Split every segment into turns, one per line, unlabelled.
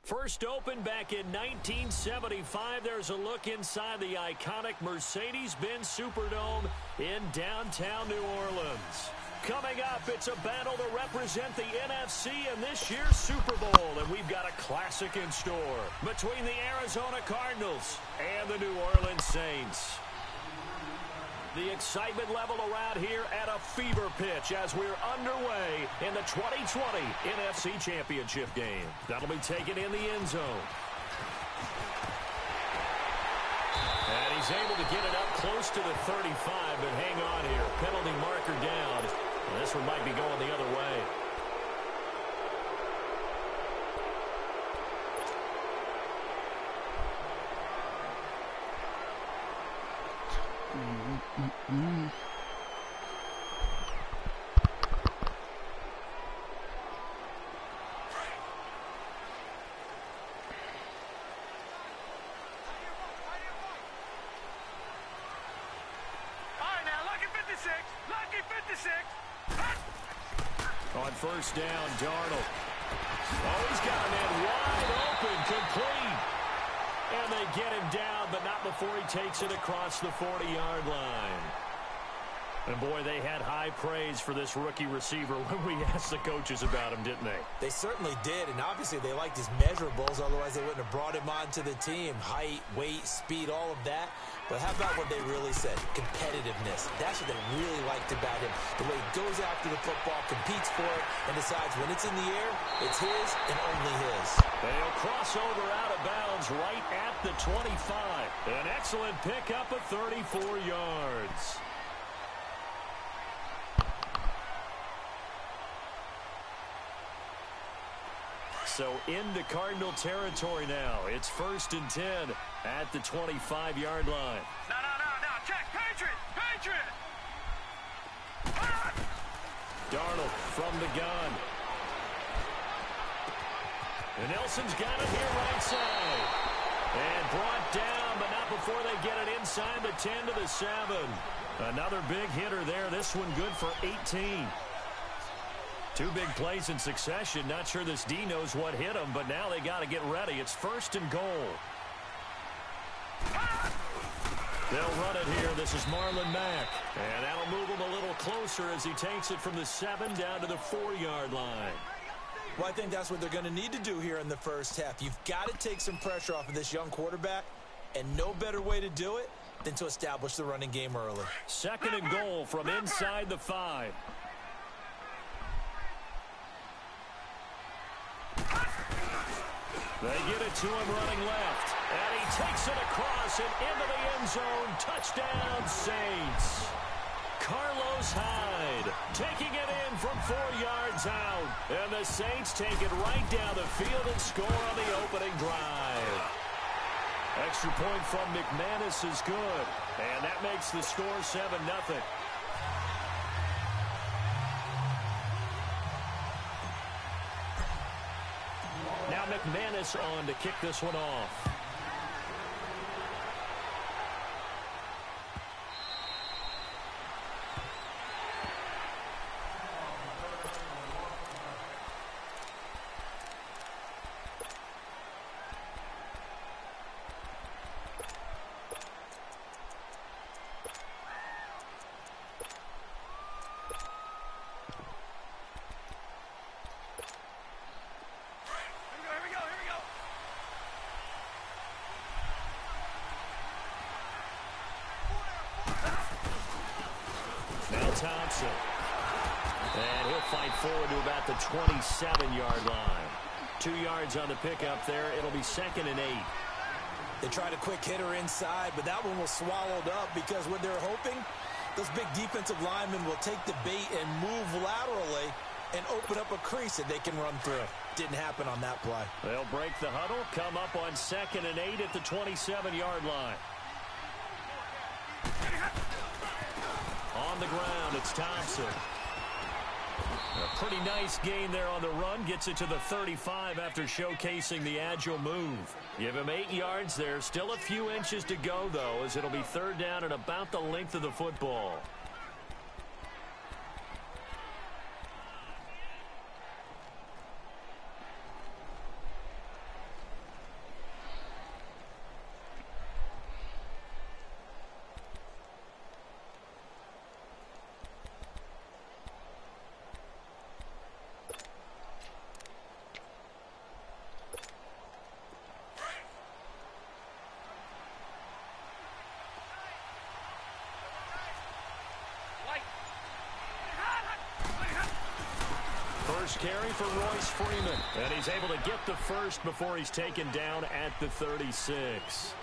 First opened back in 1975, there's a look inside the iconic Mercedes-Benz Superdome in downtown New Orleans. Coming up, it's a battle to represent the NFC in this year's Super Bowl, and we've got a classic in store between the Arizona Cardinals and the New Orleans Saints. The excitement level around here at a fever pitch as we're underway in the 2020 NFC Championship game. That'll be taken in the end zone. And he's able to get it up close to the 35, but hang on here. Penalty marker down. And this one might be going the other way. On first down, Darnold. Oh, he's got a man wide open, complete. And they get him down, but not before he takes it across the 40-yard line. And, boy, they had high praise for this rookie receiver when we asked the coaches about him, didn't they?
They certainly did, and obviously they liked his measurables. Otherwise, they wouldn't have brought him onto the team. Height, weight, speed, all of that. But how about what they really said? Competitiveness. That's what they really liked about him. The way he goes after the football, competes for it, and decides when it's in the air, it's his and only his.
They'll cross over out of bounds right at the 25. An excellent pickup of 34 yards. So into Cardinal territory now. It's 1st and 10 at the 25-yard line.
No. Check. Patriot.
Darnold from the gun. And Nelson's got it here right side. And brought down, but not before they get it inside the 10 to the 7. Another big hitter there. This one good for 18. Two big plays in succession. Not sure this D knows what hit him, but now they got to get ready. It's 1st and goal. They'll run it here. This is Marlon Mack. And that'll move him a little closer as he takes it from the 7 down to the 4-yard line.
Well, I think that's what they're going to need to do here in the first half. You've got to take some pressure off of this young quarterback, and no better way to do it than to establish the running game early.
2nd and goal from inside the 5. They get it to him running left. And he takes it across and into the end zone. Touchdown, Saints. Carlos Hyde taking it in from 4 yards out. And the Saints take it right down the field and score on the opening drive. Extra point from McManus is good. And that makes the score 7-0. Now McManus on to kick this one off. Thompson. And he'll fight forward to about the 27-yard line. 2 yards on the pickup there. It'll be 2nd and 8.
They tried a quick hitter inside, but that one was swallowed up because what they're hoping, those big defensive linemen will take the bait and move laterally and open up a crease that they can run through. Didn't happen on that play.
They'll break the huddle, come up on 2nd and 8 at the 27-yard line. On the ground, it's Thompson. A pretty nice gain there on the run. Gets it to the 35 after showcasing the agile move. Give him 8 yards there. Still a few inches to go, though, as it'll be 3rd down and about the length of the football. first carry for Royce Freeman. And he's able to get the first before he's taken down at the 36.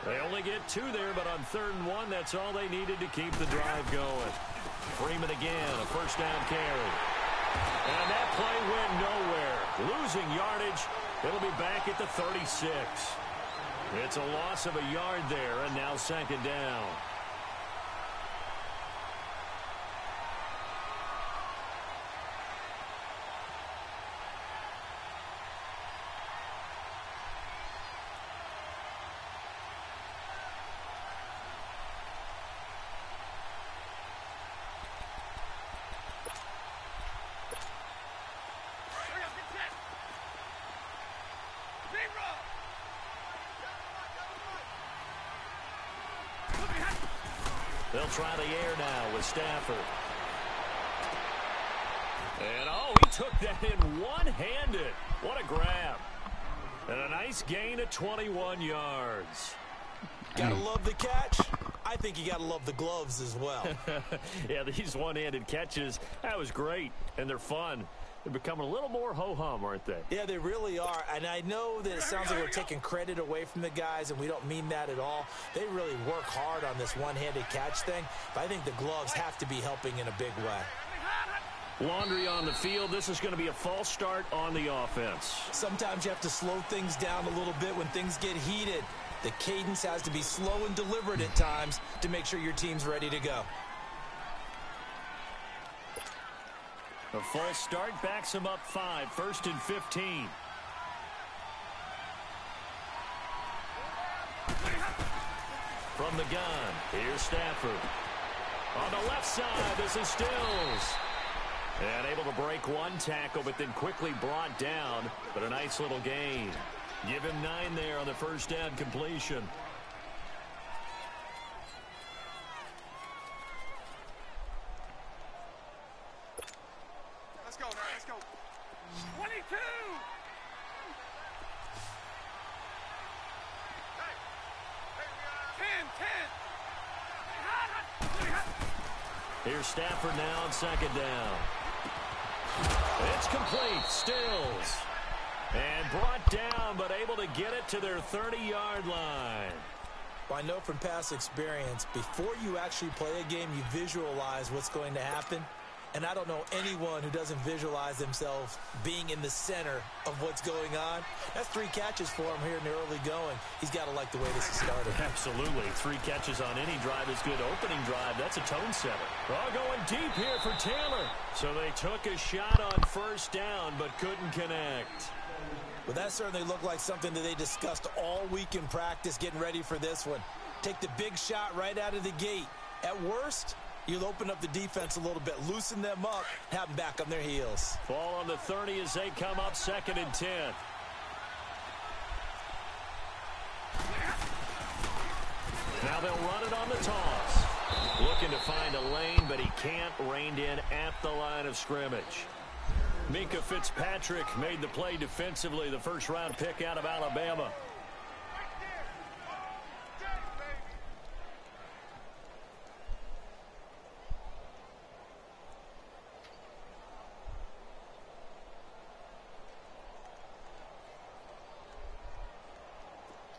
They only get 2 there, but on 3rd and 1, that's all they needed to keep the drive going. Freeman again, a first down carry. And that play went nowhere. Losing yardage. It'll be back at the 36. It's a loss of a yard there, and now 2nd down. They'll try the air now with Stafford. And, oh, he took that in one-handed. What a grab. And a nice gain of 21 yards.
Gotta love the catch. I think you gotta love the gloves as well.
Yeah, these one-handed catches, that was great. And they're fun. They're becoming a little more ho-hum, aren't they?
Yeah, they really are. And I know that it sounds like we're taking credit away from the guys, and we don't mean that at all. They really work hard on this one-handed catch thing, but I think the gloves have to be helping in a big way.
Laundry on the field. This is going to be a false start on the offense.
Sometimes you have to slow things down a little bit when things get heated. The cadence has to be slow and deliberate at times to make sure your team's ready to go.
A false start backs him up 5, 1st and 15. From the gun, here's Stafford. On the left side, this is Stills. And able to break one tackle, but then quickly brought down. But a nice little gain. Give him 9 there on the first down completion.
Let's go, let's go. 22!
Here's Stafford now on 2nd down. It's complete. Stills. And brought down, but able to get it to their 30-yard line.
Well, I know from past experience, before you actually play a game, you visualize what's going to happen. And I don't know anyone who doesn't visualize themselves being in the center of what's going on. That's 3 catches for him here in the early going. He's got to like the way this is started.
Absolutely. 3 catches on any drive is good. Opening drive, that's a tone setter. Oh, going deep here for Taylor. So they took a shot on first down, but couldn't connect.
Well, that certainly looked like something that they discussed all week in practice, getting ready for this one. Take the big shot right out of the gate. At worst, you'll open up the defense a little bit, loosen them up, have them back on their heels.
Ball on the 30 as they come up 2nd and 10. Now they'll run it on the toss. Looking to find a lane, but he can't. Reined in at the line of scrimmage. Minka Fitzpatrick made the play defensively, the first-round pick out of Alabama.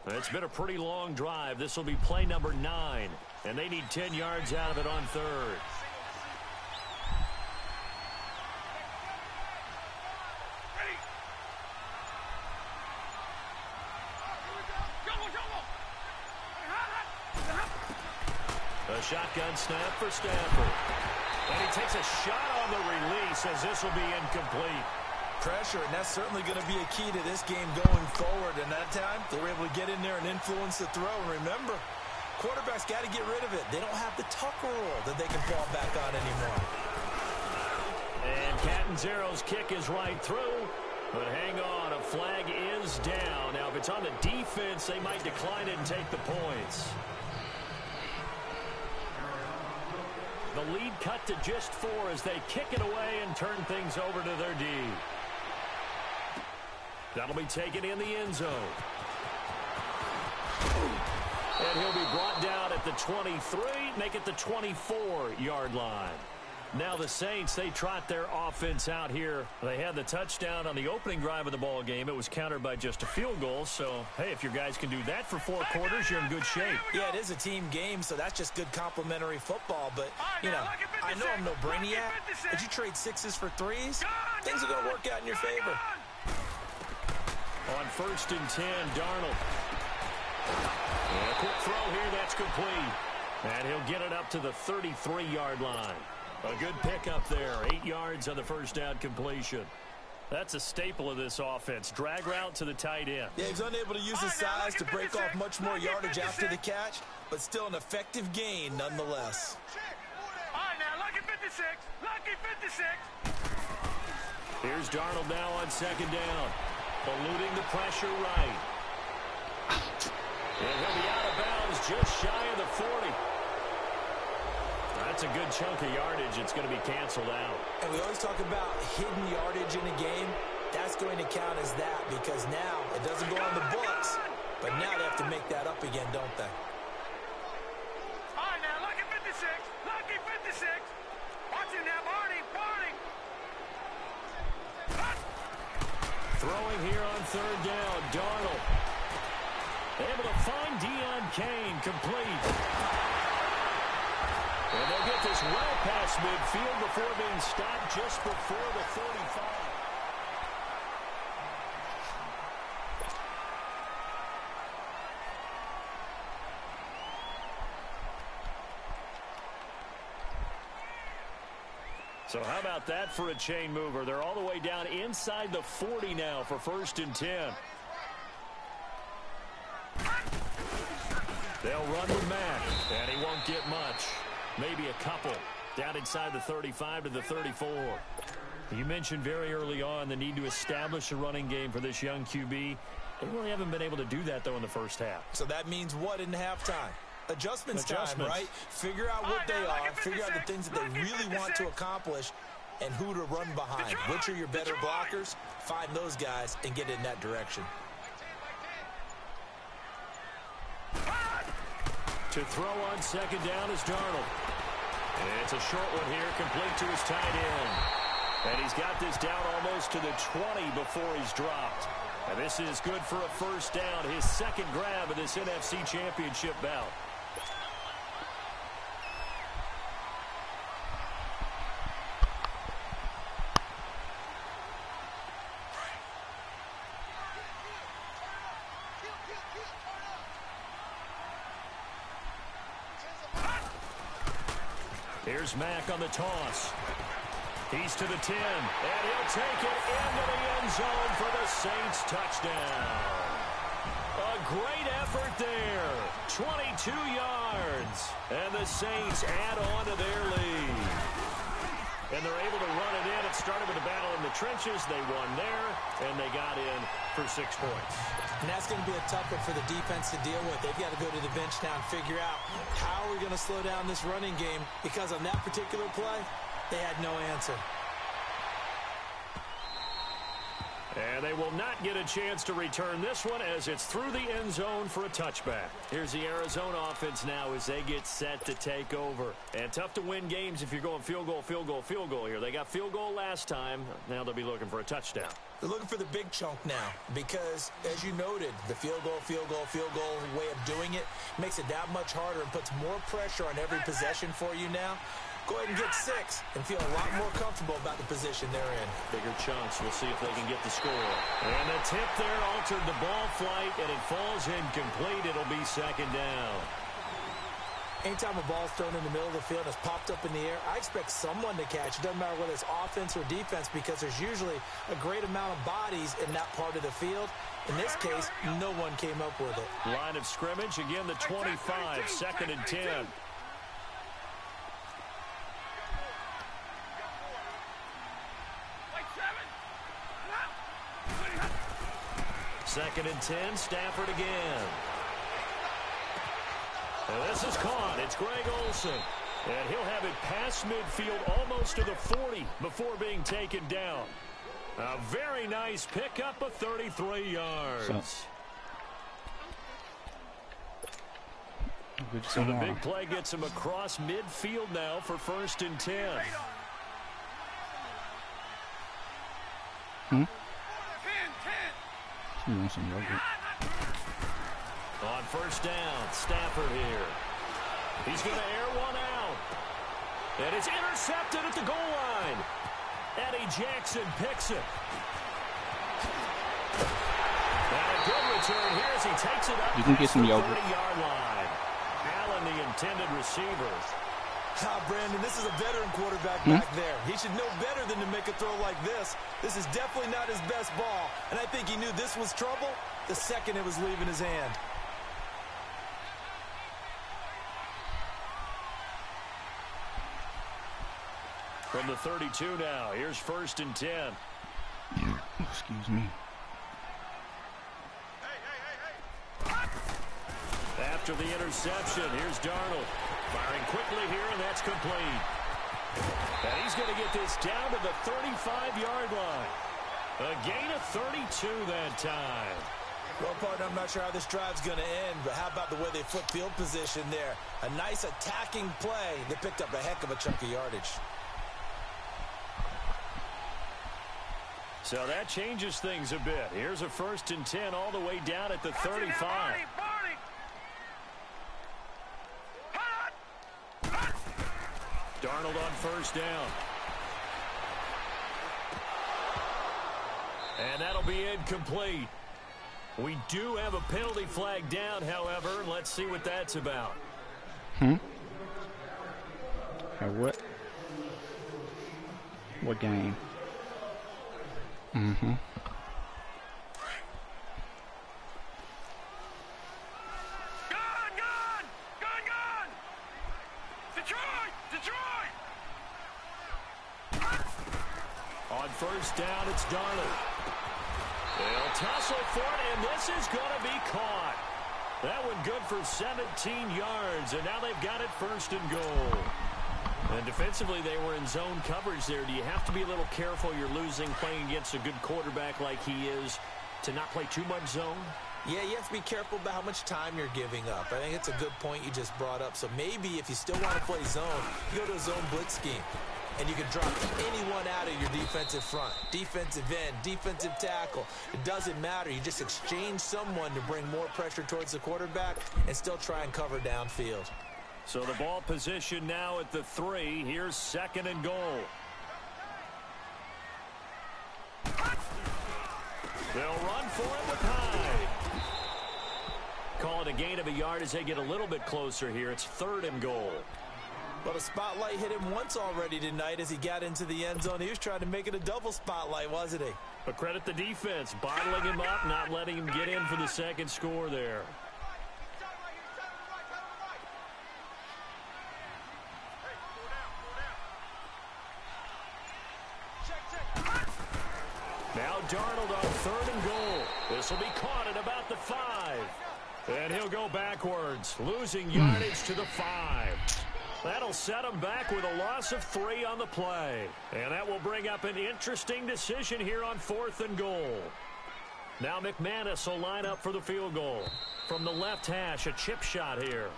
It's been a pretty long drive. This will be play number 9, and they need 10 yards out of it on 3rd. A shotgun snap for Stafford. And he takes a shot on the release as this will be incomplete.
Pressure, and that's certainly going to be a key to this game going forward. And that time, they were able to get in there and influence the throw. And remember, quarterbacks got to get rid of it. They don't have the Tucker rule that they can fall back on anymore.
And Catanzaro's kick is right through. But hang on, a flag is down. Now, if it's on the defense, they might decline it and take the points. The lead cut to just 4 as they kick it away and turn things over to their D. That'll be taken in the end zone. And he'll be brought down at the 23, make it the 24-yard line. Now the Saints, they trot their offense out here. They had the touchdown on the opening drive of the ball game. It was countered by just a field goal. So, hey, if your guys can do that for 4 quarters, you're in good shape.
Yeah, it is a team game, so that's just good complimentary football. But, you know, I know I'm no brainiac, but you trade 6s for 3s, things are going to work out in your favor.
On 1st and 10, Darnold. And a quick throw here, that's complete. And he'll get it up to the 33-yard line. A good pickup there. 8 yards on the first down completion. That's a staple of this offense. Drag route to the tight end.
Yeah, he's unable to use his size to break off much more yardage after the catch, but still an effective gain nonetheless.
All right, now, lucky 56. Lucky 56.
Here's Darnold now on 2nd down. Eluding the pressure right. And he'll be out of bounds just shy of the 40. That's a good chunk of yardage. It's going to be canceled out.
And we always talk about hidden yardage in a game. That's going to count as that because now it doesn't go on the books, but now they have to make that up again, don't they?
All right, now, lucky 56. Lucky 56. Watch it now, Barney. Barney.
Throwing here on 3rd down. Darnold. Able to find Deion Kane. Complete. And they'll get this well past midfield before being stopped just before the 35. So how about that for a chain mover? They're all the way down inside the 40 now for 1st and 10. They'll run with Mack, and he won't get much. Maybe a couple. Down inside the 35 to the 34. You mentioned very early on the need to establish a running game for this young QB. They really haven't been able to do that, though, in the first half.
So that means what in halftime? Adjustments time, right? Figure out what they are, figure out the things that they really want to accomplish, and who to run behind. Which are your better blockers? Find those guys and get in that direction.
To throw on 2nd down is Darnold. And it's a short one here, complete to his tight end. And he's got this down almost to the 20 before he's dropped. And this is good for a 1st down, his 2nd grab of this NFC Championship bout. Here's Mack on the toss. He's to the 10, and he'll take it into the end zone for the Saints touchdown. A great effort there. 22 yards, and the Saints add on to their lead. And they're able to run it in. It started with a battle in the trenches. They won there, and they got in for 6 points.
And that's going to be a tough one for the defense to deal with. They've got to go to the bench now and figure out how we're going to slow down this running game, because on that particular play, they had no answer.
And they will not get a chance to return this one as it's through the end zone for a touchback. Here's the Arizona offense now as they get set to take over. And tough to win games if you're going field goal, field goal, field goal here. They got field goal last time. Now they'll be looking for a touchdown.
They're looking for the big chunk now because, as you noted, the field goal way of doing it makes it that much harder and puts more pressure on every possession for you now. Go ahead and get 6 and feel a lot more comfortable about the position they're in.
Bigger chunks. We'll see if they can get the score. And the tip there altered the ball flight, and it falls incomplete. It'll be 2nd down.
Anytime a ball's thrown in the middle of the field and it's popped up in the air, I expect someone to catch. It doesn't matter whether it's offense or defense because there's usually a great amount of bodies in that part of the field. In this case, no one came up with it.
Line of scrimmage, again the 25, 2nd and 10. Second and 10, Stafford again. And this is caught. It's Greg Olsen. And he'll have it past midfield almost to the 40 before being taken down. A very nice pickup of 33 yards. So the big play gets him across midfield now for 1st and 10.
You want some yogurt?
On first down, Stafford here. He's going to air one out. And it's intercepted at the goal line. Eddie Jackson picks it. And a good return here as he takes it up.
You can get some yogurt.
30-yard line. Allen, the intended receiver.
Brandon, this is a veteran quarterback back there. He should know better than to make a throw like this. This is definitely not his best ball. And I think he knew this was trouble the second it was leaving his hand.
From the 32 now, here's 1st and 10.
Excuse me.
After the interception, here's Darnold. Firing quickly here, and that's complete. And he's going to get this down to the 35-yard line. A gain of 32 that time.
Well, partner, I'm not sure how this drive's going to end, but how about the way they flip field position there? A nice attacking play that picked up a heck of a chunk of yardage.
So that changes things a bit. Here's a 1st and 10 all the way down at the 35. Darnold on first down. And that'll be incomplete. We do have a penalty flag down, however. Let's see what that's about.
What? What game?
Gun! Detroit!
On first down, it's Darnold. They'll tussle for it, and this is going to be caught. That one good for 17 yards, and now they've got it 1st and goal. And defensively, they were in zone coverage there. Do you have to be a little careful? You're losing playing against a good quarterback like he is to not play too much zone?
Yeah, you have to be careful about how much time you're giving up. I think it's a good point you just brought up. So maybe if you still want to play zone, you go to a zone blitz scheme. And you can drop anyone out of your defensive front. Defensive end, defensive tackle. It doesn't matter. You just exchange someone to bring more pressure towards the quarterback and still try and cover downfield.
So the ball position now at the 3. Here's 2nd and goal. They'll run for it with Hyde. Call it a gain of a yard as they get a little bit closer here. It's 3rd and goal.
Well, the spotlight hit him once already tonight as he got into the end zone. He was trying to make it a double spotlight, wasn't he?
But credit the defense, bottling him up, not letting him get in for the second score there. Now Darnold on 3rd and goal. This will be caught at about the 5. And he'll go backwards, losing yardage to the 5. That'll set him back with a loss of 3 on the play. And that will bring up an interesting decision here on 4th and goal. Now McManus will line up for the field goal. From the left hash, a chip shot here.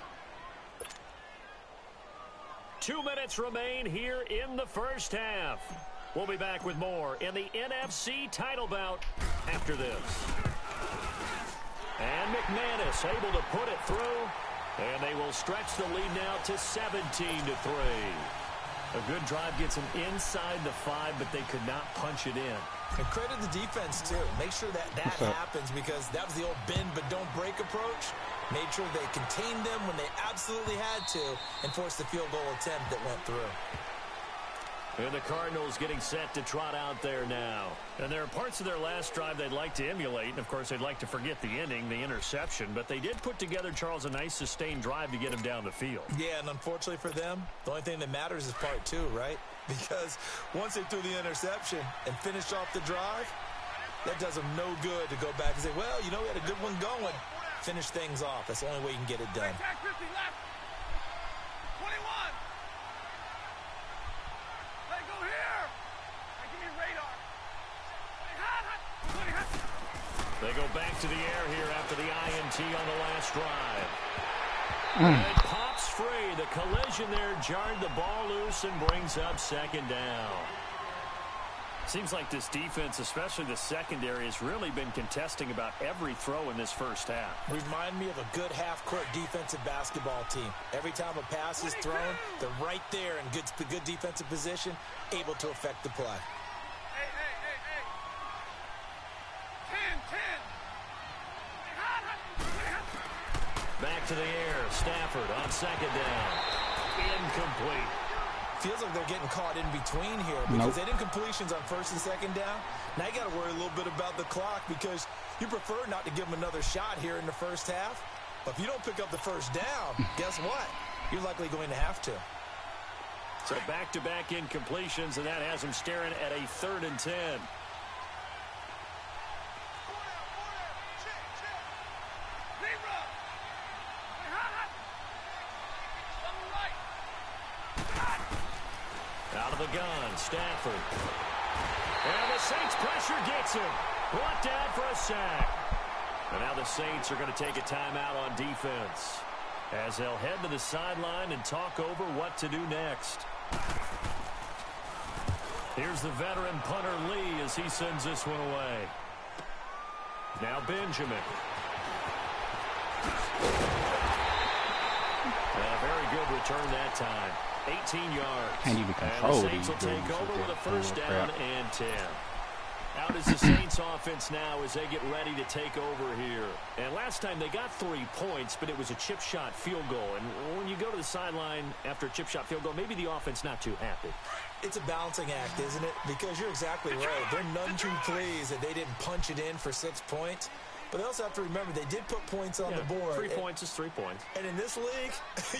2 minutes remain here in the first half. We'll be back with more in the NFC title bout after this. And McManus able to put it through. And they will stretch the lead now to 17-3. A good drive gets them inside the 5, but they could not punch it in.
And credit the defense, too. Make sure that happens because that was the old bend but don't break approach. Made sure they contained them when they absolutely had to and forced the field goal attempt that went through.
And the Cardinals getting set to trot out there now. And there are parts of their last drive they'd like to emulate. And, of course, they'd like to forget the ending, the interception. But they did put together, Charles, a nice sustained drive to get him down the field.
Yeah, and unfortunately for them, the only thing that matters is part 2, right? Because once they threw the interception and finished off the drive, that does them no good to go back and say, well, you know, we had a good one going. Finish things off. That's the only way you can get it done.
21.
They go back to the air here after the INT on the last drive. And it pops free. The collision there jarred the ball loose and brings up 2nd down. Seems like this defense, especially the secondary, has really been contesting about every throw in this first half.
Remind me of a good half-court defensive basketball team. Every time a pass is thrown, they're right there in good defensive position, able to affect the play.
Hey. 10.
Back to the air. Stafford on second down. Incomplete.
Feels like they're getting caught in between here because they didn't completions on first and second down. Now you got to worry a little bit about the clock because you prefer not to give them another shot here in the first half. But if you don't pick up the first down, guess what? You're likely going to have to.
So back-to-back incompletions, and that has them staring at a 3rd and 10. Out of the gun, Stafford. And the Saints pressure gets him. Brought down for a sack. And now the Saints are going to take a timeout on defense as they'll head to the sideline and talk over what to do next. Here's the veteran punter Lee as he sends this one away. Now Benjamin. A very good return that time. 18 yards.
Can't even control
and the Saints will take over with a first down and 10. Out is the Saints offense now as they get ready to take over here. And last time they got 3 points, but it was a chip shot field goal. And when you go to the sideline after a chip shot field goal, maybe the offense not too happy.
It's a balancing act, isn't it? Because you're exactly right. They're none too pleased that they didn't punch it in for 6 points. But they also have to remember they did put points on the board.
3 points is 3 points.
And in this league,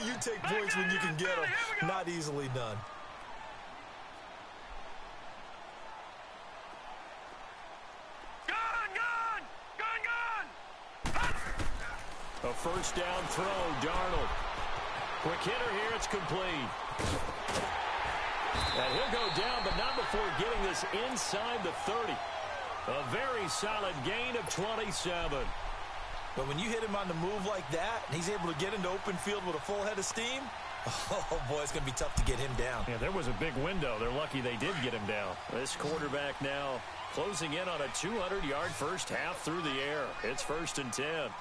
you take points when you can get them. Not easily done.
A first down throw, Darnold. Quick hitter here, it's complete. And he'll go down, but not before getting this inside the 30. A very solid gain of 27.
But when you hit him on the move like that, and he's able to get into open field with a full head of steam, oh, boy, it's going to be tough to get him down.
Yeah, there was a big window. They're lucky they did get him down. This quarterback now closing in on a 200-yard first half through the air. It's 1st and 10.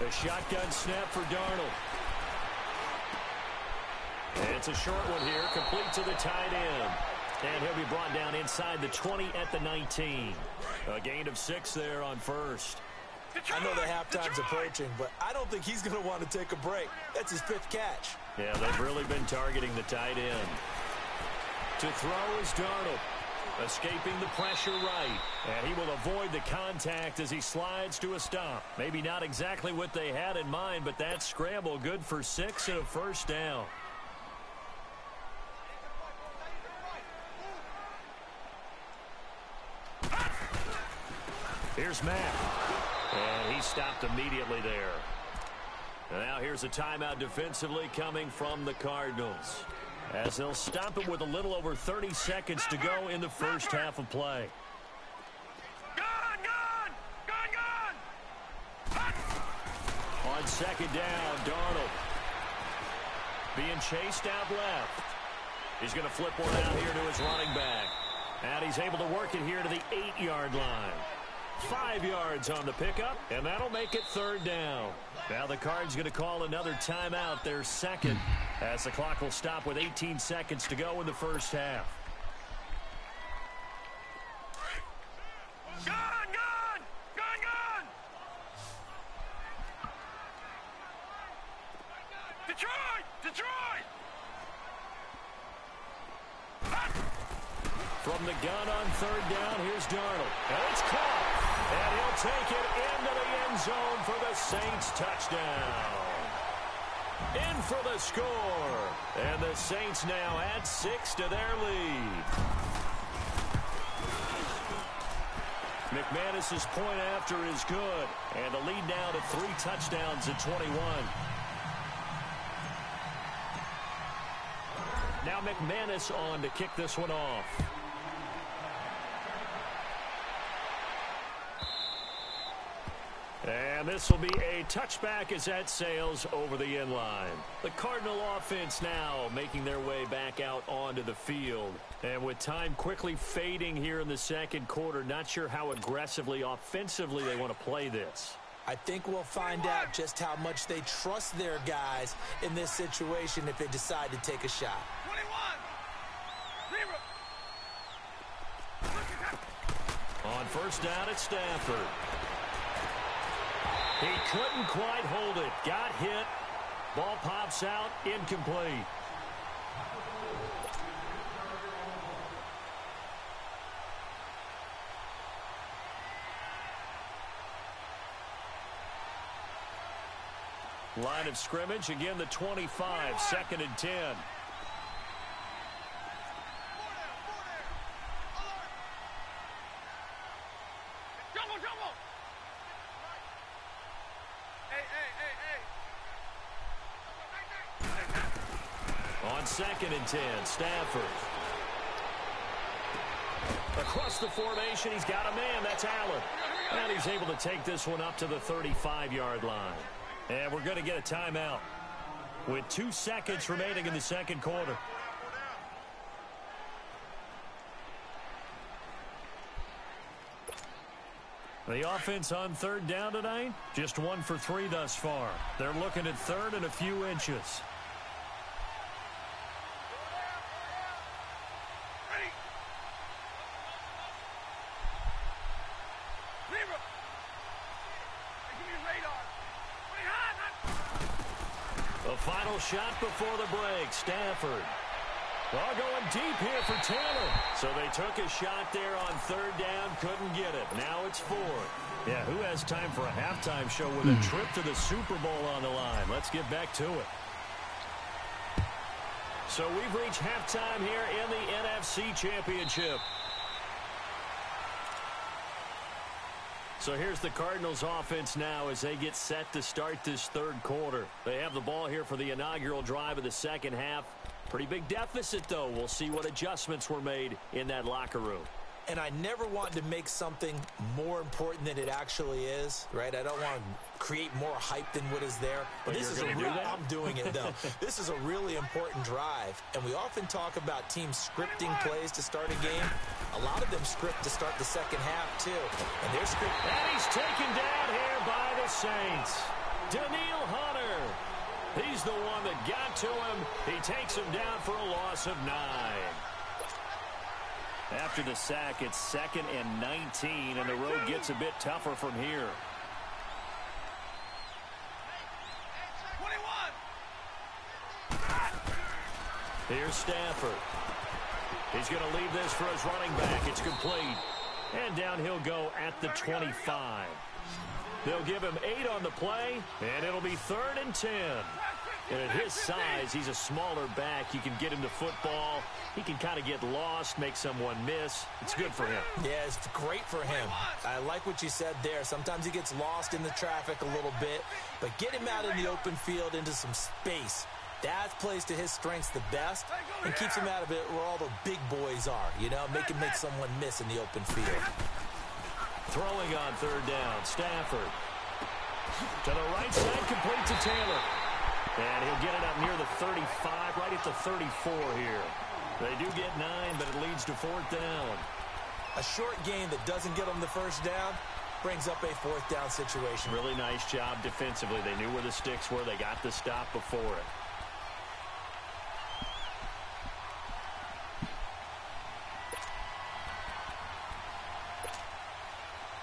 A shotgun snap for Darnold. And it's a short one here, complete to the tight end. And he'll be brought down inside the 20 at the 19. A gain of 6 there on first.
I know the halftime's approaching, but I don't think he's going to want to take a break. That's his 5th catch.
Yeah, they've really been targeting the tight end. To throw is Darnold. Escaping the pressure right. And he will avoid the contact as he slides to a stop. Maybe not exactly what they had in mind, but that scramble good for 6 and a first down. Here's Mack. And he stopped immediately there. And now here's a timeout defensively coming from the Cardinals, as they'll stop it with a little over 30 seconds to go in the first half of play. On second down, Darnold being chased out left. He's going to flip one out here to his running back. And he's able to work it here to the 8-yard line. 5 yards on the pickup, and that'll make it 3rd down. Now the Cards going to call another timeout, their 2nd, as the clock will stop with 18 seconds to go in the first half.
Gun! Detroit!
From the gun on 3rd down, here's Darnold. And it's caught. And he'll take it into the end zone for the Saints touchdown. In for the score. And the Saints now add 6 to their lead. McManus's point after is good. And the lead now to 3 touchdowns at 21. Now McManus on to kick this one off. And And this will be a touchback as that sails over the end line. The Cardinal offense now making their way back out onto the field. And with time quickly fading here in the second quarter, not sure how aggressively, offensively they want to play this.
I think we'll find out just how much they trust their guys in this situation if they decide to take a shot.
21.
On first down, it's Stafford. He couldn't quite hold it. Got hit. Ball pops out. Incomplete. Line of scrimmage, again the 25, 2nd and 10. On 2nd and 10, Stafford. Across the formation, he's got a man, that's Allen. And he's able to take this one up to the 35-yard line. And we're going to get a timeout with 2 seconds remaining in the second quarter. The offense on third down tonight, just 1 for 3 thus far. They're looking at third and a few inches. Final shot before the break. Stafford. Well, going deep here for Taylor. So they took a shot there on third down. Couldn't get it. Now it's 4. Yeah, who has time for a halftime show with a trip to the Super Bowl on the line? Let's get back to it. So we've reached halftime here in the NFC Championship. So here's the Cardinals offense now as they get set to start this third quarter. They have the ball here for the inaugural drive of the second half. Pretty big deficit, though. We'll see what adjustments were made in that locker room.
And I never want to make something more important than it actually is, right? I don't want to create more hype than what is there. But this is I'm doing it, though. This is a really important drive. And we often talk about teams scripting plays to start a game. A lot of them script to start the second half, too. And they're scripting.
And he's taken down here by the Saints. Daniil Hunter. He's the one that got to him. He takes him down for a loss of 9. After the sack, it's 2nd and 19, and the road gets a bit tougher from here.
21.
Here's Stafford. He's going to leave this for his running back. It's complete. And down he'll go at the 25. They'll give him 8 on the play, and it'll be 3rd and 10. And at his size, he's a smaller back. You can get him to football. He can kind of get lost, make someone miss. It's good for him.
Yeah, it's great for him. I like what you said there. Sometimes he gets lost in the traffic a little bit, but get him out in the open field into some space. That plays to his strengths the best and keeps him out of it where all the big boys are, you know, make someone miss in the open field.
Throwing on third down, Stafford. To the right side, complete to Taylor. And he'll get it up near the 35, right at the 34 here. They do get 9, but it leads to 4th down.
A short gain that doesn't get them the first down brings up a 4th down situation.
Really nice job defensively. They knew where the sticks were. They got the stop before it.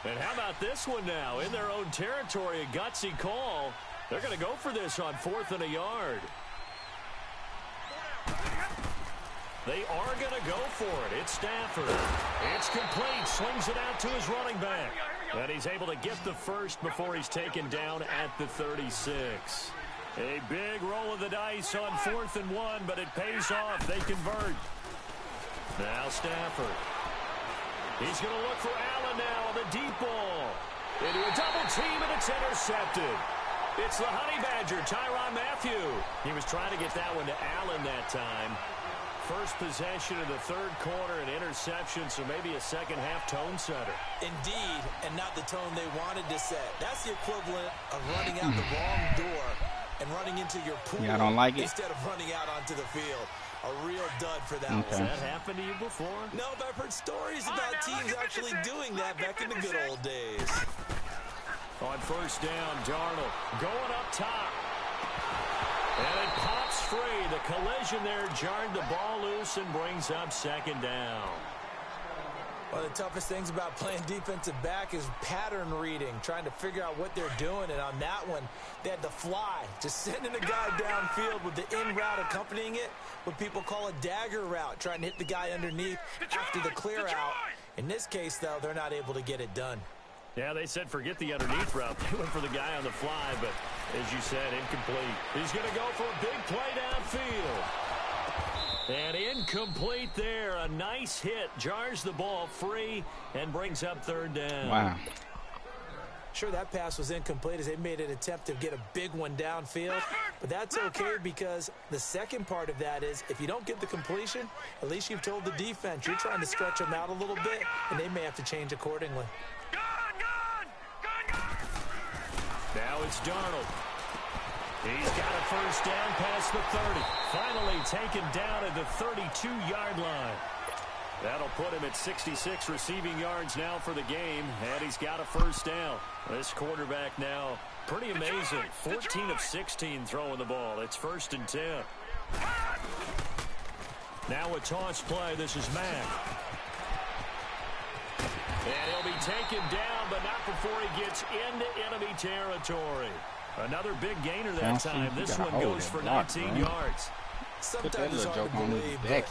And how about this one now? In their own territory, a gutsy call. They're going to go for this on 4th and a yard. They are going to go for it. It's Stafford. It's complete. Slings it out to his running back. And he's able to get the first before he's taken down at the 36. A big roll of the dice on 4th and 1, but it pays off. They convert. Now Stafford. He's going to look for Allen now on the deep ball. Into a double team, and it's intercepted. It's the Honey Badger, Tyrann Mathieu. He was trying to get that one to Allen that time. First possession of the third quarter, an interception, so maybe a second-half tone setter.
Indeed, and not the tone they wanted to set. That's the equivalent of running out the wrong door and running into your pool
I don't like it.
instead of running out onto the field. A real dud for that one.
Has that happened to you before?
No, but I've heard stories about teams actually doing that back in the good old days.
On first down, Darnold going up top. And it pops free. The collision there jarred the ball loose and brings up second down.
One of the toughest things about playing defensive back is pattern reading, trying to figure out what they're doing. And on that one, they had to fly, just sending a guy downfield with the in route accompanying it, what people call a dagger route, trying to hit the guy underneath after the clear out. In this case, though, they're not able to get it done.
Yeah, they said forget the underneath route. They went for the guy on the fly, but as you said, incomplete. He's going to go for a big play downfield. And incomplete there. A nice hit. Jars the ball free and brings up third down.
Wow.
Sure, that pass was incomplete as they made an attempt to get a big one downfield. But that's okay because the second part of that is if you don't get the completion, at least you've told the defense you're trying to stretch them out a little bit, and they may have to change accordingly.
Now it's Darnold. He's got a first down past the 30. Finally taken down at the 32-yard line. That'll put him at 66 receiving yards now for the game, and he's got a first down. This quarterback now, pretty amazing. 14 of 16 throwing the ball. It's first and 10. Now a toss play. This is Mack. And he'll be taken down, but not before he gets into enemy territory. Another big gainer that time. This one goes for 19 yards.
Sometimes it's hard to believe, but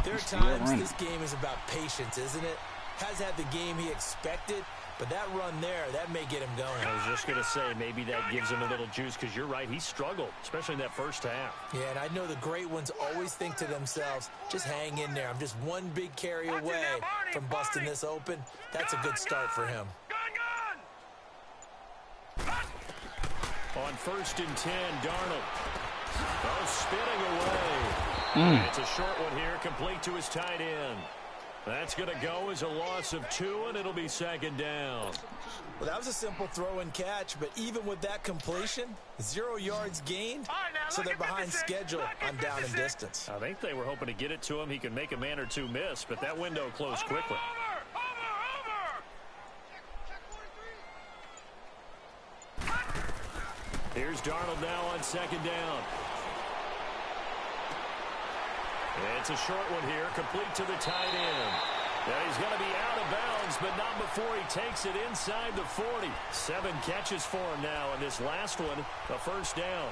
there are times this game is about patience, isn't it? Has had the game he expected, but that run there, that may get him going.
I was just going to say, maybe that gives him a little juice, because you're right, he struggled, especially in that first half.
Yeah, and I know the great ones always think to themselves, just hang in there. I'm just one big carry away from busting this open. That's a good start for him.
On first and 10, Darnold. Oh, spinning away. It's a short one here, complete to his tight end. That's going to go as a loss of 2, and it'll be second down.
Well, that was a simple throw and catch, but even with that completion, 0 yards gained, so they're behind schedule on down and distance.
I think they were hoping to get it to him. He could make a man or two miss, but that window closed quickly. Here's Darnold now on second down. It's a short one here, complete to the tight end. Now he's going to be out of bounds, but not before he takes it inside the 40. 7 catches for him now, and this last one, a first down.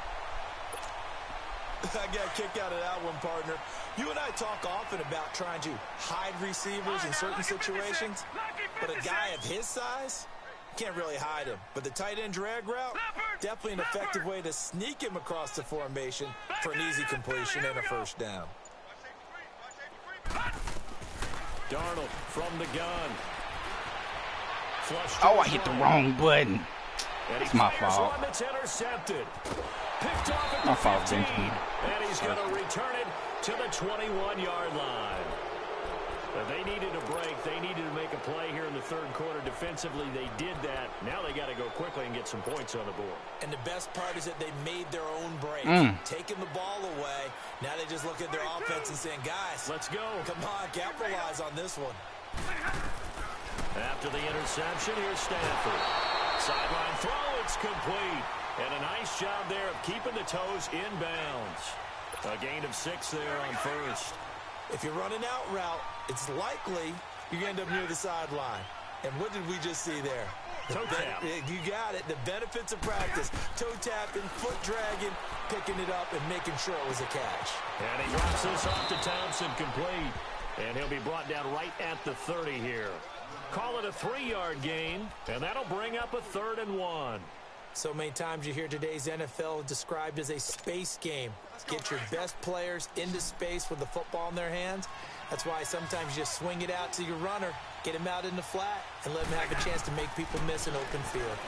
I got a kick out of that one, partner. You and I talk often about trying to hide receivers in certain situations, but a guy of his size can't really hide him. But the tight end drag route, definitely an effective way to sneak him across the formation for an easy completion and a first down.
Darnold from the gun.
Oh, I hit the wrong button. It's my fault.
One that's intercepted. Picked off at
My
the
fault,
15,
Benjamin.
and he's going to return it to the 21-yard line. They needed a break. They needed to make a play here in the third quarter. Defensively, they did that. Now they got to go quickly and get some points on the board.
And the best part is that they made their own break. Taking the ball away. Now they just look at their offense and saying, guys,
let's go.
Come on, capitalize on this one.
After the interception, here's Stanford. Sideline throw, it's complete. And a nice job there of keeping the toes inbounds. A gain of 6 there on first.
If you're running out route, it's likely you're going to end up near the sideline. And what did we just see there?
Toe tap.
You got it. The benefits of practice. Toe tapping, foot dragging, picking it up, and making sure it was a catch.
And he drops this off to Thompson, complete. And he'll be brought down right at the 30 here. Call it a 3-yard gain, and that'll bring up a 3rd and 1.
So many times you hear today's NFL described as a space game. Get your best players into space with the football in their hands. That's why sometimes you just swing it out to your runner, get him out in the flat, and let him have a chance to make people miss an open field.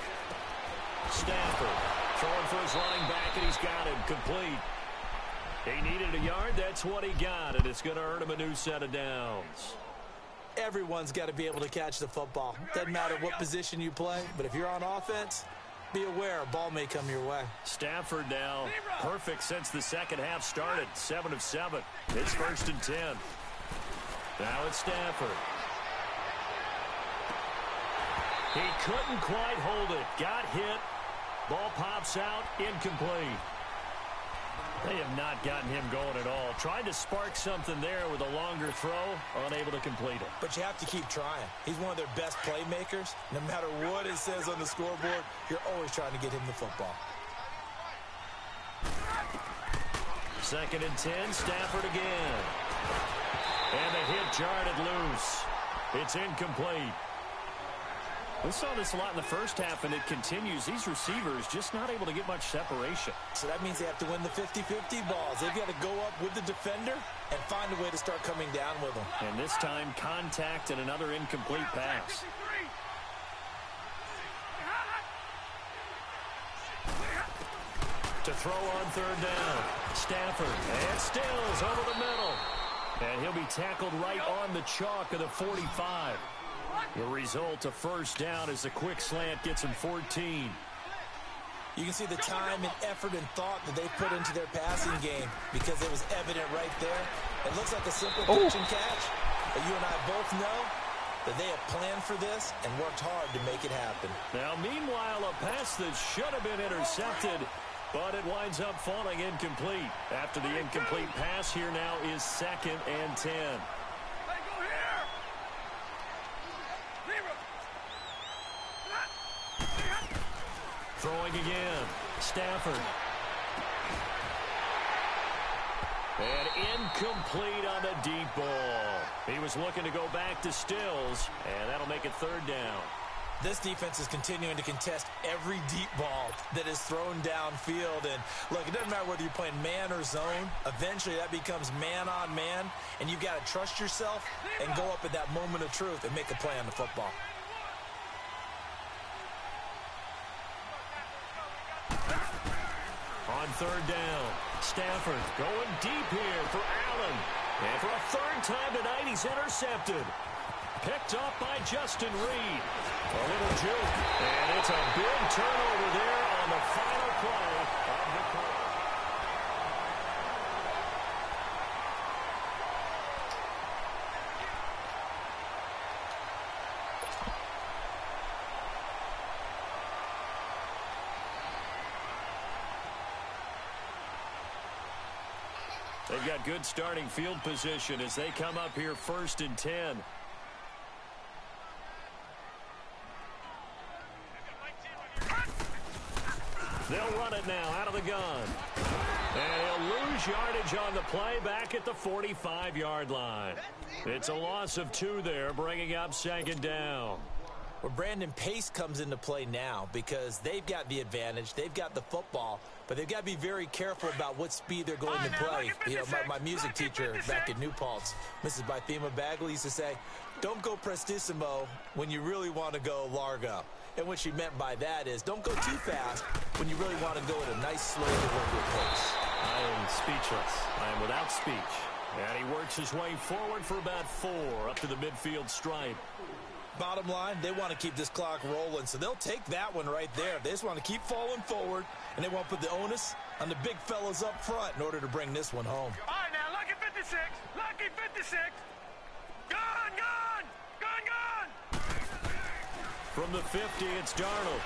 Stanford throwing for his running back, and he's got him complete. He needed a yard. That's what he got, and it's going to earn him a new set of downs.
Everyone's got to be able to catch the football. Doesn't matter what position you play, but if you're on offense, be aware a ball may come your way.
Stafford now perfect since the second half started. 7 of 7. It's 1st and 10. Now it's Stafford. He couldn't quite hold it. Got hit. Ball pops out. Incomplete. They have not gotten him going at all. Tried to spark something there with a longer throw. Unable to complete it.
But you have to keep trying. He's one of their best playmakers. No matter what it says on the scoreboard, you're always trying to get him the football.
2nd and 10. Stafford again. And the hit jarred it loose. It's incomplete. We saw this a lot in the first half, and it continues. These receivers just not able to get much separation.
So that means they have to win the 50-50 balls. They've got to go up with the defender and find a way to start coming down with them.
And this time, contact and another incomplete pass. To throw on 3rd down. Stafford. And Stills over the middle. And he'll be tackled right on the chalk of the 45. The result, a 1st down, as the quick slant gets him 14.
You can see the time and effort and thought that they put into their passing game because it was evident right there. It looks like a simple catch and catch, but you and I both know that they have planned for this and worked hard to make it happen.
Now, meanwhile, a pass that should have been intercepted, but it winds up falling incomplete. After the incomplete pass, here now is 2nd and 10. Throwing again. Stafford. And incomplete on the deep ball. He was looking to go back to Stills, and that'll make it 3rd down.
This defense is continuing to contest every deep ball that is thrown downfield. And, look, it doesn't matter whether you're playing man or zone. Eventually, that becomes man-on-man, and you've got to trust yourself and go up at that moment of truth and make a play on the football.
On 3rd down, Stafford going deep here for Allen. And for a 3rd time tonight, he's intercepted. Picked up by Justin Reed. A little juke. And it's a big turnover there on the final play of the quarter. They've got good starting field position as they come up here 1st and 10. They'll run it now out of the gun. And he'll lose yardage on the play back at the 45-yard line. It's a loss of 2 there, bringing up 2nd down.
Well, Brandon, pace comes into play now because they've got the advantage. They've got the football, but they've got to be very careful about what speed they're going to play. You know, my music teacher back in New Paltz, Mrs. Bythema Bagley, used to say, don't go prestissimo when you really want to go largo. And what she meant by that is don't go too fast when you really want to go at a nice, slow, deliberate pace.
I am speechless. I am without speech. And he works his way forward for about 4 up to the midfield stripe.
Bottom line, they want to keep this clock rolling, so they'll take that one right there. They just want to keep falling forward, and they won't put the onus on the big fellas up front in order to bring this one home.
All right, now, lucky 56. Lucky 56. Gone, gone. Gone, gone.
From the 50, it's Darnold.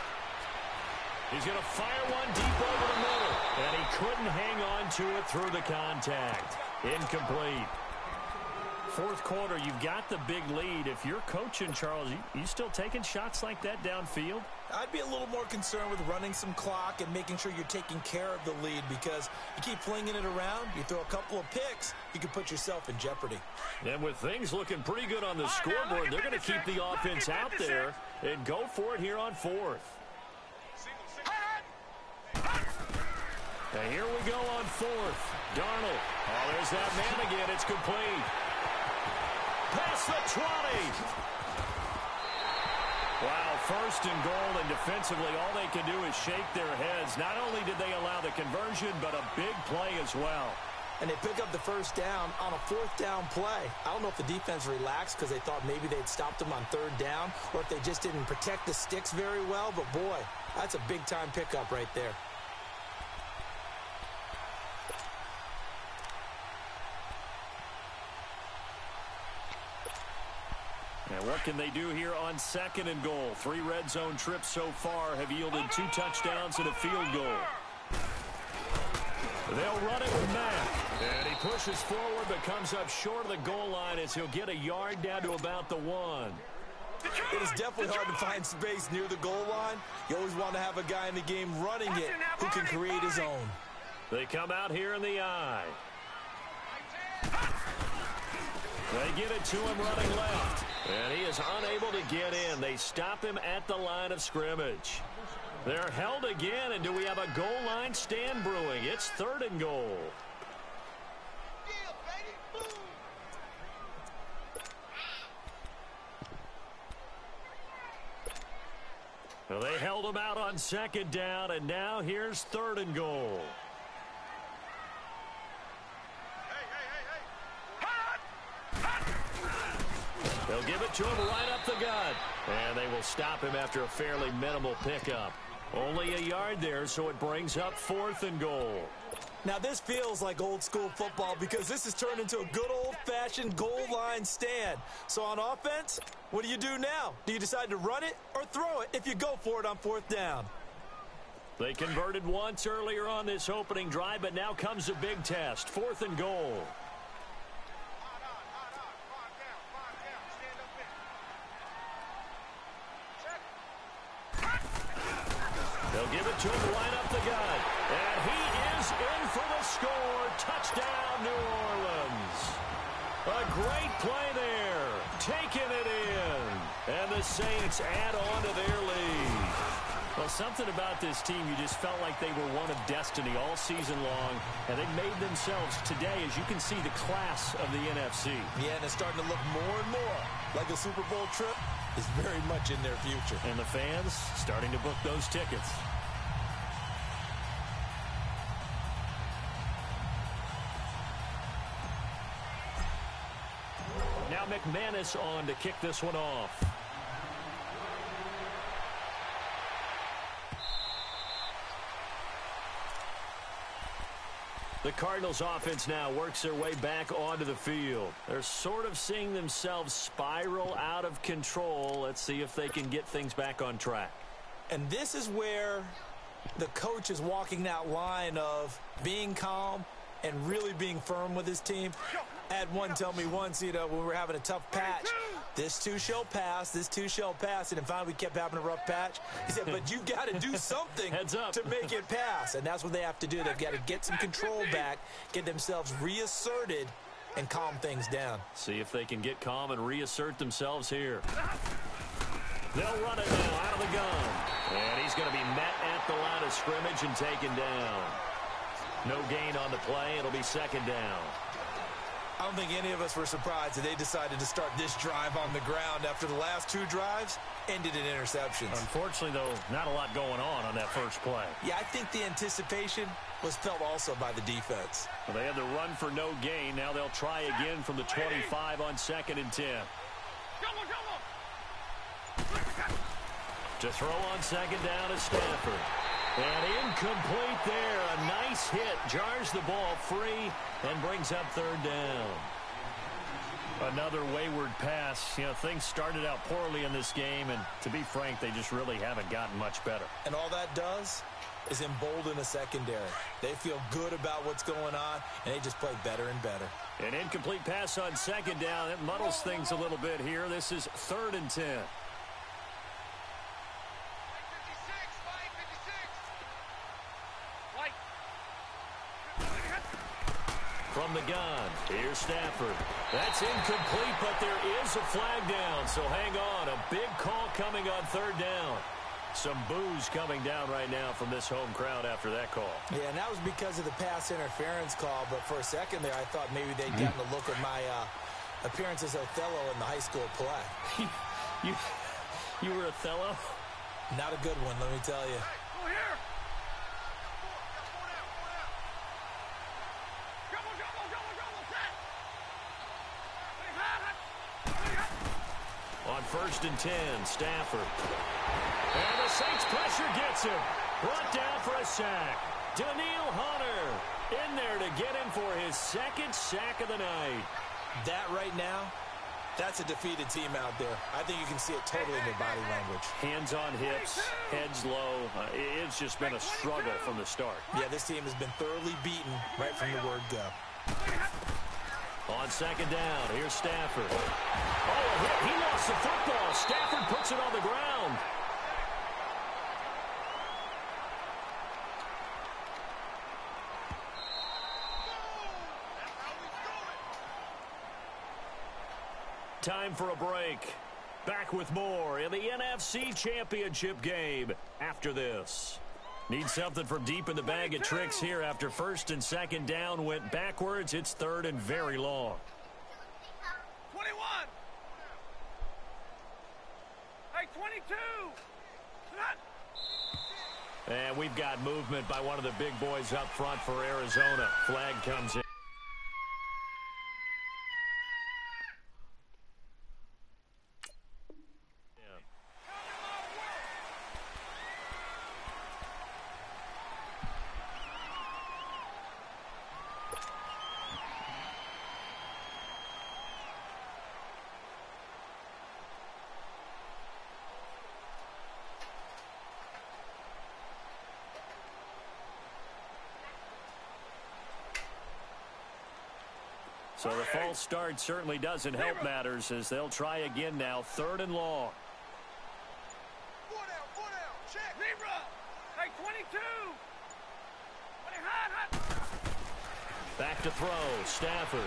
He's going to fire one deep over the middle, and he couldn't hang on to it through the contact. Incomplete. 4th quarter, you've got the big lead. If you're coaching, Charles, you still taking shots like that downfield?
I'd be a little more concerned with running some clock and making sure you're taking care of the lead because you keep flinging it around, you throw a couple of picks, you can put yourself in jeopardy.
And with things looking pretty good on the scoreboard, they're going to keep the offense out there and go for it here on 4th. And here we go on 4th. Darnold. Oh, there's that man again. It's complete. Past the 20. Wow, 1st and goal, and defensively all they can do is shake their heads. Not only did they allow the conversion, but a big play as well.
and they pick up the first down on a fourth down play. I don't know if the defense relaxed because they thought maybe they'd stopped them on third down or if they just didn't protect the sticks very well. But, boy, that's a big-time pickup right there.
And what can they do here on 2nd and goal? 3 red zone trips so far have yielded 2 touchdowns and a field goal. They'll run it with Mack. And he pushes forward but comes up short of the goal line as he'll get a yard down to about the 1.
It is definitely hard to find space near the goal line. You always want to have a guy in the game running it who can create his own.
They come out here in the I. They get it to him running left. And he is unable to get in. They stop him at the line of scrimmage. They're held again, and do we have a goal line stand brewing? It's 3rd and goal. Well, they held him out on 2nd down, and now here's 3rd and goal. They'll give it to him right up the gut. And they will stop him after a fairly minimal pickup. Only a yard there, so it brings up 4th and goal.
Now, this feels like old-school football because this has turned into a good old-fashioned goal line stand. So on offense, what do you do now? Do you decide to run it or throw it if you go for it on 4th down?
They converted once earlier on this opening drive, but now comes a big test. 4th and goal. They'll give it to him right up the gut. And he is in for the score. Touchdown, New Orleans. A great play there. Taking it in. And the Saints add on to their lead. Well, something about this team, you just felt like they were one of destiny all season long. And they made themselves today, as you can see, the class of the NFC.
Yeah, and it's starting to look more and more like a Super Bowl trip is very much in their future.
And the fans starting to book those tickets. Now McManus on to kick this one off. The Cardinals offense now works their way back onto the field. They're sort of seeing themselves spiral out of control. Let's see if they can get things back on track.
And this is where the coach is walking that line of being calm and really being firm with his team. I had one tell me once, when we were having a tough patch, this too shall pass, this too shall pass. And finally we kept having a rough patch. He said, but you've got to do something to make it pass. And that's what they have to do. They've got to get some control back, get themselves reasserted, and calm things down.
See if they can get calm and reassert themselves here. They'll run it now out of the gun. And he's going to be met at the line of scrimmage and taken down. No gain on the play. It'll be 2nd down.
I don't think any of us were surprised that they decided to start this drive on the ground after the last 2 drives ended in interceptions.
Unfortunately, though, not a lot going on that first play.
Yeah, I think the anticipation was felt also by the defense.
Well, they had the run for no gain. Now they'll try again from the 25 on 2nd and 10. To throw on 2nd down is Stafford. And incomplete there. A nice hit. Jars the ball free and brings up 3rd down. Another wayward pass. Things started out poorly in this game, and to be frank, they just really haven't gotten much better.
And all that does is embolden the secondary. They feel good about what's going on, and they just play better and better.
An incomplete pass on 2nd down. It muddles things a little bit here. This is 3rd and 10. From the gun, here's Stafford. That's incomplete, but there is a flag down, so hang on. A big call coming on 3rd down. Some boos coming down right now from this home crowd after that call.
Yeah, and that was because of the pass interference call, but for a second there I thought maybe they'd gotten a look at my appearance as Othello in the high school play.
You were Othello?
Not a good one, let me tell you.
first and 10. Stafford. And the Saints pressure gets him. Brought down for a sack. Daniil Hunter in there to get him for his second sack of the night.
That right now, that's a defeated team out there. I think you can see it totally in their body language.
Hands on hips, heads low. It's just been a struggle from the start.
Yeah, this team has been thoroughly beaten right from the word go.
On second down, here's Stafford. Oh, a hit. He lost the football. Stafford puts it on the ground. Time for a break. Back with more in the NFC Championship game after this. Need something from deep in the bag of tricks here after first and second down went backwards. It's third and very long.
21. Hey, 22.
And we've got movement by one of the big boys up front for Arizona. Flag comes in. So the false start certainly doesn't help matters as they'll try again now. Third and long.
Check. Libra. Hey, 22.
Back to throw. Stafford.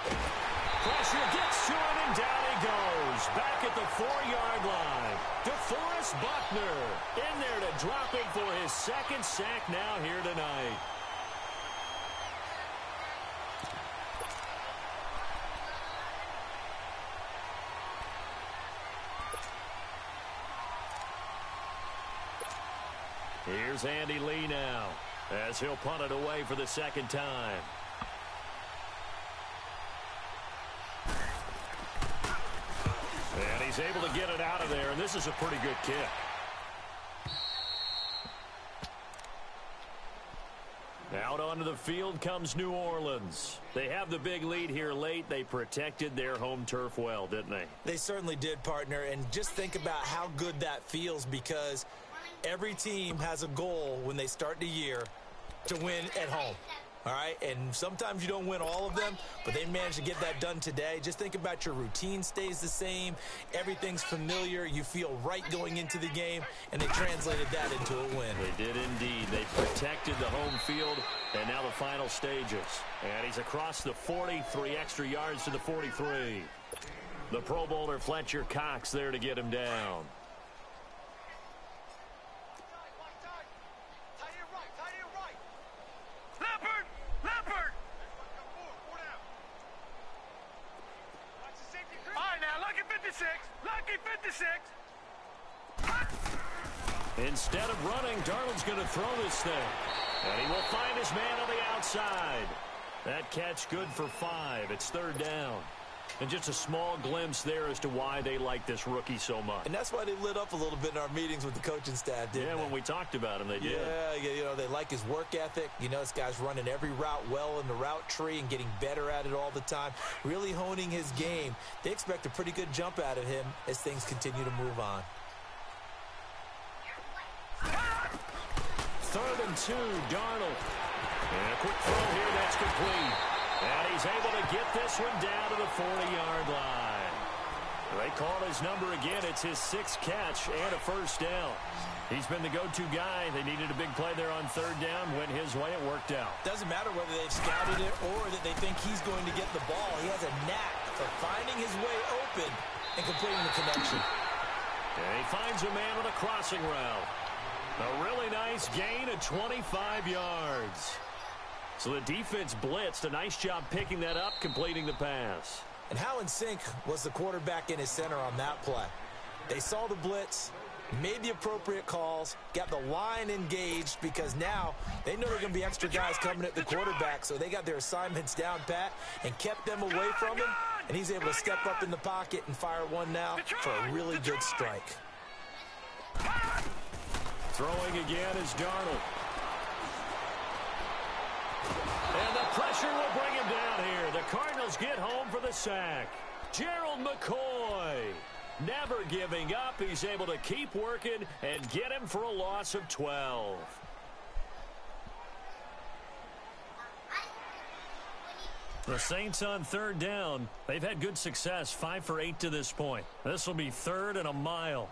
Pressure gets to him, and down he goes. Back at the 4-yard line. DeForest Buckner in there to drop him for his second sack now here tonight. Here's Andy Lee now as he'll punt it away for the second time. And he's able to get it out of there, and this is a pretty good kick. Out onto the field comes New Orleans. They have the big lead here late. They protected their home turf well, didn't they?
They certainly did, partner, and just think about how good that feels because every team has a goal when they start the year to win at home. All right, and sometimes you don't win all of them, but they managed to get that done today. Just think about your routine stays the same. Everything's familiar. You feel right going into the game, and they translated that into a win.
They did indeed. They protected the home field, and now the final stages. And he's across the 40, 3 extra yards to the 43. The Pro Bowler Fletcher Cox there to get him down.
Lucky 56.
Instead of running, Darnold's going to throw this thing. And he will find his man on the outside. That catch good for 5. It's third down. And just a small glimpse there as to why they like this rookie so much.
And that's why they lit up a little bit in our meetings with the coaching staff, didn't they?
Yeah, when we talked about him, they did.
Yeah, you know, they like his work ethic. You know, this guy's running every route well in the route tree and getting better at it all the time, really honing his game. They expect a pretty good jump out of him as things continue to move on.
3rd and 2, Darnold. And a quick throw here, that's complete. And he's able to get this one down to the 40-yard line. They call his number again. It's his 6th catch and a first down. He's been the go-to guy. They needed a big play there on 3rd down. Went his way. It worked out.
Doesn't matter whether they've scouted it or that they think he's going to get the ball. He has a knack for finding his way open and completing the connection.
And he finds a man on a crossing route. A really nice gain of 25 yards. So the defense blitzed. A nice job picking that up, completing the pass.
And how in sync was the quarterback and his center on that play? They saw the blitz, made the appropriate calls, got the line engaged because now they know there are going to be extra guys coming at the quarterback, so they got their assignments down pat and kept them away from him and he's able to step up in the pocket and fire one now for a really good strike.
Throwing again is Darnold. And the pressure will bring him down here. The Cardinals get home for the sack. Gerald McCoy, never giving up. He's able to keep working and get him for a loss of 12. The Saints on third down. They've had good success, 5 for 8 to this point. This will be 3rd and a mile.